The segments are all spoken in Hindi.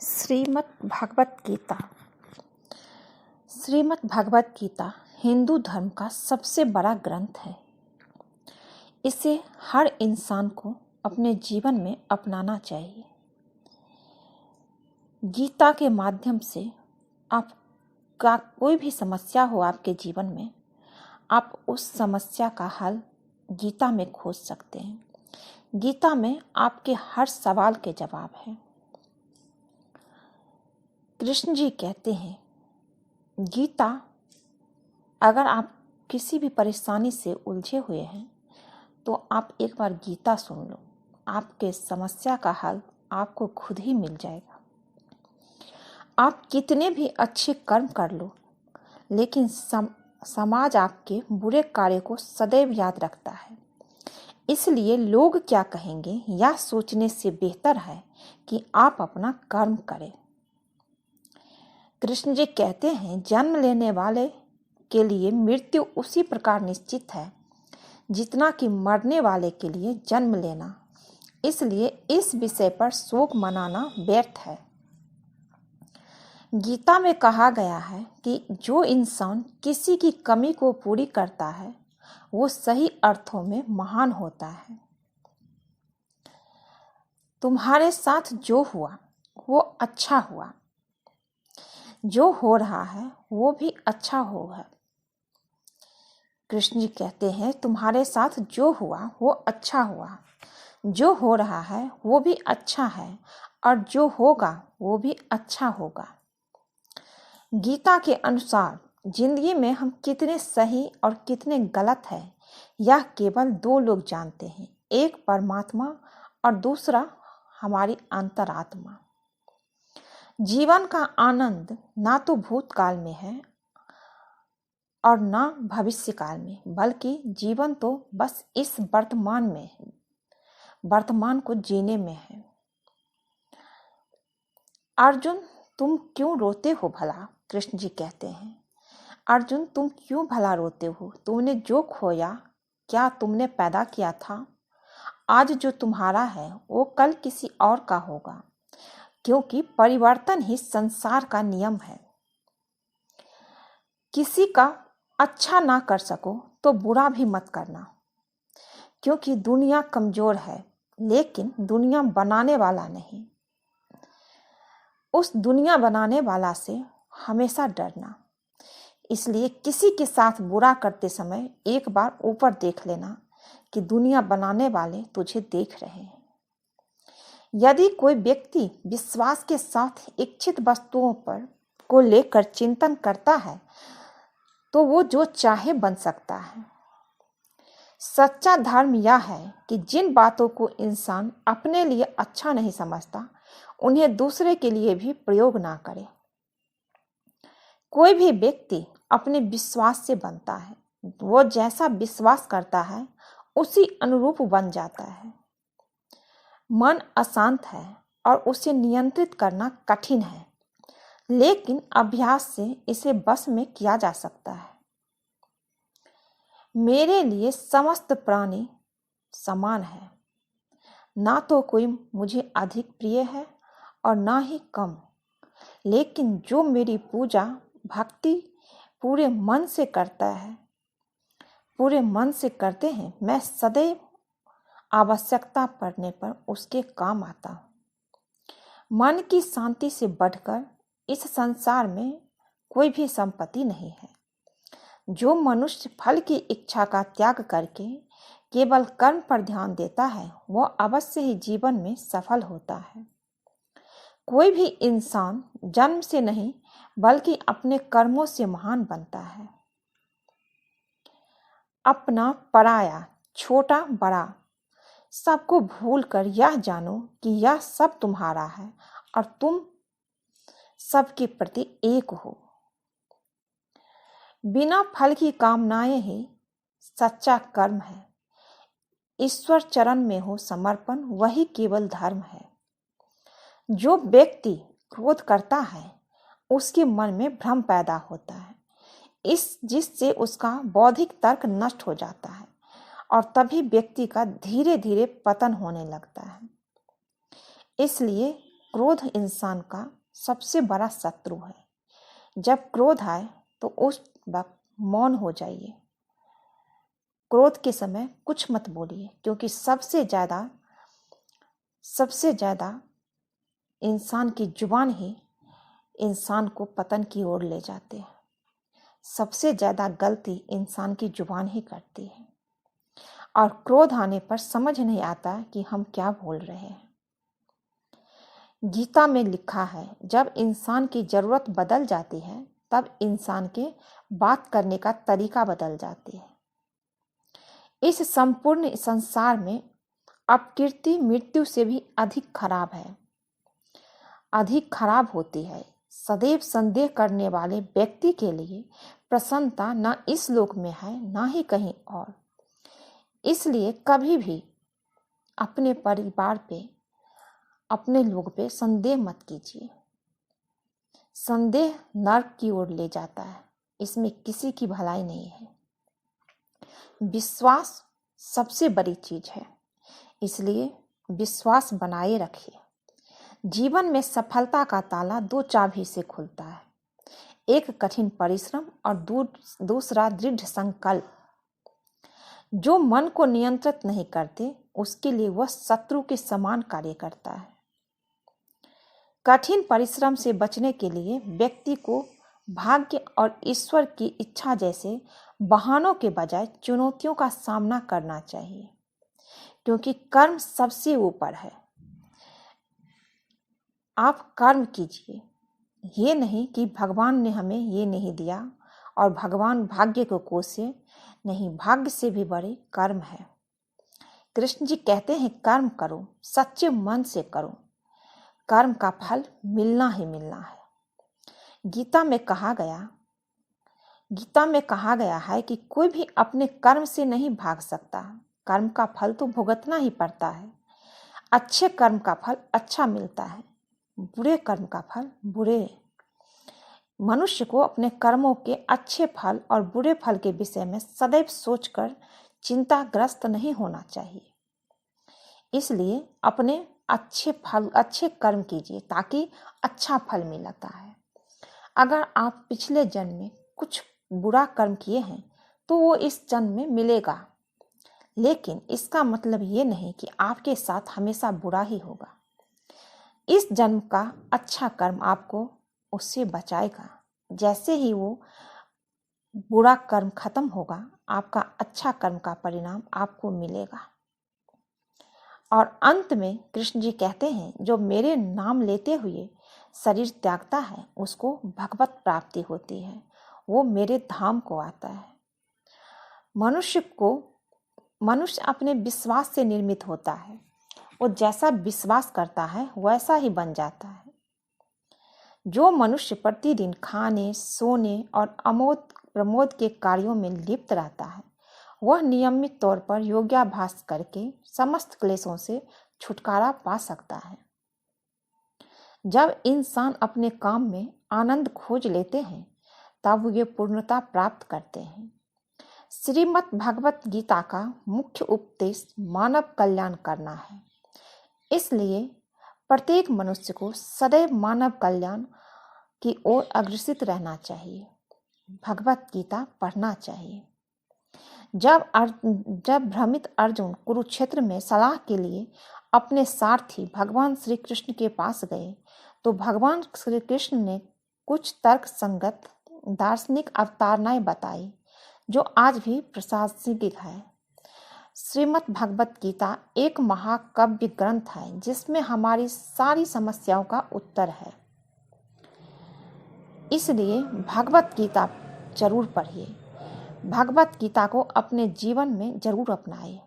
श्रीमद् भागवत गीता। श्रीमद् भागवत गीता हिंदू धर्म का सबसे बड़ा ग्रंथ है। इसे हर इंसान को अपने जीवन में अपनाना चाहिए। गीता के माध्यम से आपका कोई भी समस्या हो आपके जीवन में, आप उस समस्या का हल गीता में खोज सकते हैं। गीता में आपके हर सवाल के जवाब हैं। कृष्ण जी कहते हैं, गीता, अगर आप किसी भी परेशानी से उलझे हुए हैं तो आप एक बार गीता सुन लो, आपके समस्या का हल आपको खुद ही मिल जाएगा। आप कितने भी अच्छे कर्म कर लो, लेकिन समाज आपके बुरे कार्य को सदैव याद रखता है। इसलिए लोग क्या कहेंगे यह सोचने से बेहतर है कि आप अपना कर्म करें। कृष्ण जी कहते हैं, जन्म लेने वाले के लिए मृत्यु उसी प्रकार निश्चित है जितना कि मरने वाले के लिए जन्म लेना। इसलिए इस विषय पर शोक मनाना व्यर्थ है। गीता में कहा गया है कि जो इंसान किसी की कमी को पूरी करता है वो सही अर्थों में महान होता है। तुम्हारे साथ जो हुआ वो अच्छा हुआ, जो हो रहा है वो भी अच्छा होगा। कृष्ण जी कहते हैं, तुम्हारे साथ जो हुआ वो अच्छा हुआ, जो हो रहा है वो भी अच्छा है, और जो होगा वो भी अच्छा होगा। गीता के अनुसार जिंदगी में हम कितने सही और कितने गलत हैं यह केवल दो लोग जानते हैं, एक परमात्मा और दूसरा हमारी अंतरात्मा। जीवन का आनंद ना तो भूतकाल में है और ना भविष्य काल में, बल्कि जीवन तो बस इस वर्तमान में है, वर्तमान को जीने में है। अर्जुन, तुम क्यों रोते हो भला? कृष्ण जी कहते हैं, अर्जुन, तुम क्यों भला रोते हो? तुमने जो खोया क्या तुमने पैदा किया था? आज जो तुम्हारा है वो कल किसी और का होगा, क्योंकि परिवर्तन ही संसार का नियम है। किसी का अच्छा ना कर सको तो बुरा भी मत करना, क्योंकि दुनिया कमजोर है, लेकिन दुनिया बनाने वाला नहीं। उस दुनिया बनाने वाला से हमेशा डरना। इसलिए किसी के साथ बुरा करते समय एक बार ऊपर देख लेना कि दुनिया बनाने वाले तुझे देख रहे हैं। यदि कोई व्यक्ति विश्वास के साथ इच्छित वस्तुओं पर को लेकर चिंतन करता है तो वो जो चाहे बन सकता है। सच्चा धर्म यह है कि जिन बातों को इंसान अपने लिए अच्छा नहीं समझता उन्हें दूसरे के लिए भी प्रयोग ना करे। कोई भी व्यक्ति अपने विश्वास से बनता है, वो जैसा विश्वास करता है उसी अनुरूप बन जाता है। मन अशांत है और उसे नियंत्रित करना कठिन है, लेकिन अभ्यास से इसे बस में किया जा सकता है। मेरे लिए समस्त प्राणी समान है, ना तो कोई मुझे अधिक प्रिय है और ना ही कम, लेकिन जो मेरी पूजा भक्ति पूरे मन से करता है, पूरे मन से करते हैं, मैं सदैव आवश्यकता पड़ने पर उसके काम आता हूँ। मन की शांति से बढ़कर इस संसार में कोई भी संपत्ति नहीं है। जो मनुष्य फल की इच्छा का त्याग करके केवल कर्म पर ध्यान देता है वह अवश्य ही जीवन में सफल होता है। कोई भी इंसान जन्म से नहीं बल्कि अपने कर्मों से महान बनता है। अपना पराया, छोटा बड़ा सबको भूलकर यह जानो कि यह सब तुम्हारा है और तुम सबके प्रति एक हो। बिना फल की कामनाएं ही सच्चा कर्म है। ईश्वर चरण में हो समर्पण, वही केवल धर्म है। जो व्यक्ति क्रोध करता है उसके मन में भ्रम पैदा होता है, जिससे उसका बौद्धिक तर्क नष्ट हो जाता है और तभी व्यक्ति का धीरे धीरे पतन होने लगता है। इसलिए क्रोध इंसान का सबसे बड़ा शत्रु है। जब क्रोध आए तो उस वक्त मौन हो जाइए। क्रोध के समय कुछ मत बोलिए, क्योंकि सबसे ज़्यादा इंसान की जुबान ही इंसान को पतन की ओर ले जाते हैं। सबसे ज़्यादा गलती इंसान की जुबान ही करती है, और क्रोध आने पर समझ नहीं आता कि हम क्या बोल रहे हैं। गीता में लिखा है, जब इंसान की ज़रूरत बदल जाती है तब इंसान के बात करने का तरीका बदल जाती है। इस संपूर्ण संसार में अपकीर्ति मृत्यु से भी अधिक खराब होती है। सदैव संदेह करने वाले व्यक्ति के लिए प्रसन्नता न इस लोक में है न ही कहीं और। इसलिए कभी भी अपने परिवार पे, अपने लोग पे संदेह मत कीजिए। संदेह नरक की ओर ले जाता है, इसमें किसी की भलाई नहीं है। विश्वास सबसे बड़ी चीज है, इसलिए विश्वास बनाए रखिए। जीवन में सफलता का ताला 2 चाबी से खुलता है, एक कठिन परिश्रम और दूसरा दृढ़ संकल्प। जो मन को नियंत्रित नहीं करते उसके लिए वह शत्रु के समान कार्य करता है। कठिन परिश्रम से बचने के लिए व्यक्ति को भाग्य और ईश्वर की इच्छा जैसे बहानों के बजाय चुनौतियों का सामना करना चाहिए, क्योंकि कर्म सबसे ऊपर है। आप कर्म कीजिए, ये नहीं कि भगवान ने हमें ये नहीं दिया और भगवान भाग्य को कोसे। नहीं, भाग्य से भी बड़े कर्म है। कृष्ण जी कहते हैं, कर्म करो, सच्चे मन से करो, कर्म का फल मिलना ही मिलना है। गीता में कहा गया है कि कोई भी अपने कर्म से नहीं भाग सकता। कर्म का फल तो भुगतना ही पड़ता है। अच्छे कर्म का फल अच्छा मिलता है, बुरे कर्म का फल बुरे। मनुष्य को अपने कर्मों के अच्छे फल और बुरे फल के विषय में सदैव सोचकर चिंताग्रस्त नहीं होना चाहिए। इसलिए अपने अच्छे कर्म कीजिए ताकि अच्छा फल मिलता है। अगर आप पिछले जन्म में कुछ बुरा कर्म किए हैं तो वो इस जन्म में मिलेगा, लेकिन इसका मतलब ये नहीं कि आपके साथ हमेशा बुरा ही होगा। इस जन्म का अच्छा कर्म आपको उससे बचाएगा। जैसे ही वो बुरा कर्म खत्म होगा, आपका अच्छा कर्म का परिणाम आपको मिलेगा। और अंत में कृष्ण जी कहते हैं, जो मेरे नाम लेते हुए शरीर त्यागता है उसको भगवत प्राप्ति होती है, वो मेरे धाम को आता है। मनुष्य अपने विश्वास से निर्मित होता है। वो जैसा विश्वास करता है वैसा ही बन जाता है। जो मनुष्य प्रतिदिन खाने, सोने और आमोद प्रमोद के कार्यों में लिप्त रहता है, वह नियमित तौर पर योगाभ्यास करके समस्त क्लेशों से छुटकारा पा सकता है। जब इंसान अपने काम में आनंद खोज लेते हैं तब वे पूर्णता प्राप्त करते हैं। श्रीमद् भगवत गीता का मुख्य उपदेश मानव कल्याण करना है। इसलिए प्रत्येक मनुष्य को सदैव मानव कल्याण की ओर अग्रसित रहना चाहिए, भगवत गीता पढ़ना चाहिए। जब भ्रमित अर्जुन कुरुक्षेत्र में सलाह के लिए अपने सारथी भगवान श्री कृष्ण के पास गए तो भगवान श्री कृष्ण ने कुछ तर्क संगत दार्शनिक अवतारणाएं बताई जो आज भी प्रासंगिक है। श्रीमद् भगवत गीता एक महाकाव्य ग्रंथ है जिसमें हमारी सारी समस्याओं का उत्तर है। इसलिए भगवत गीता जरूर पढ़िए, भगवत गीता को अपने जीवन में जरूर अपनाएं।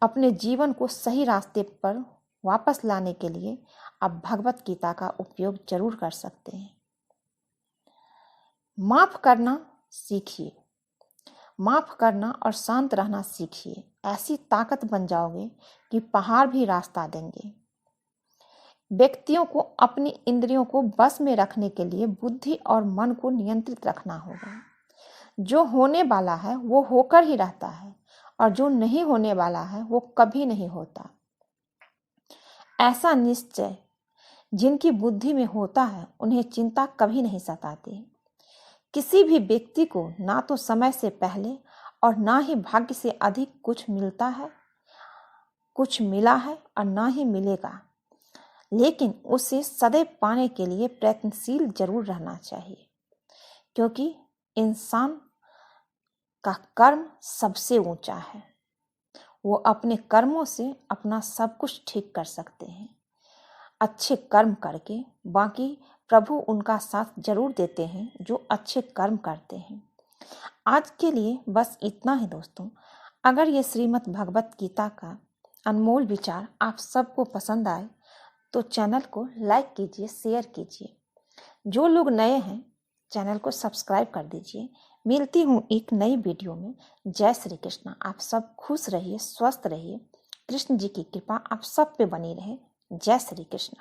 अपने जीवन को सही रास्ते पर वापस लाने के लिए आप भगवत गीता का उपयोग जरूर कर सकते हैं। माफ करना सीखिए, माफ करना और शांत रहना सीखिए। ऐसी ताकत बन जाओगे कि पहाड़ भी रास्ता देंगे। व्यक्तियों को अपनी इंद्रियों को बस में रखने के लिए बुद्धि और मन को नियंत्रित रखना होगा। जो होने वाला है वो होकर ही रहता है और जो नहीं होने वाला है वो कभी नहीं होता। ऐसा निश्चय जिनकी बुद्धि में होता है उन्हें चिंता कभी नहीं सताती। किसी भी व्यक्ति को ना तो समय से पहले और ना ही भाग्य से अधिक कुछ मिलता है, कुछ मिला है और ना ही मिलेगा, लेकिन उसे सदैव पाने के लिए प्रयत्नशील जरूर रहना चाहिए, क्योंकि इंसान का कर्म सबसे ऊंचा है। वो अपने कर्मों से अपना सब कुछ ठीक कर सकते हैं। अच्छे कर्म करके बाकी प्रभु उनका साथ जरूर देते हैं जो अच्छे कर्म करते हैं। आज के लिए बस इतना ही दोस्तों। अगर ये श्रीमद् भगवत गीता का अनमोल विचार आप सबको पसंद आए तो चैनल को लाइक कीजिए, शेयर कीजिए। जो लोग नए हैं चैनल को सब्सक्राइब कर दीजिए। मिलती हूँ एक नई वीडियो में। जय श्री कृष्ण। आप सब खुश रहिए, स्वस्थ रहिए। कृष्ण जी की कृपा आप सब पे बनी रहे। जय श्री कृष्ण।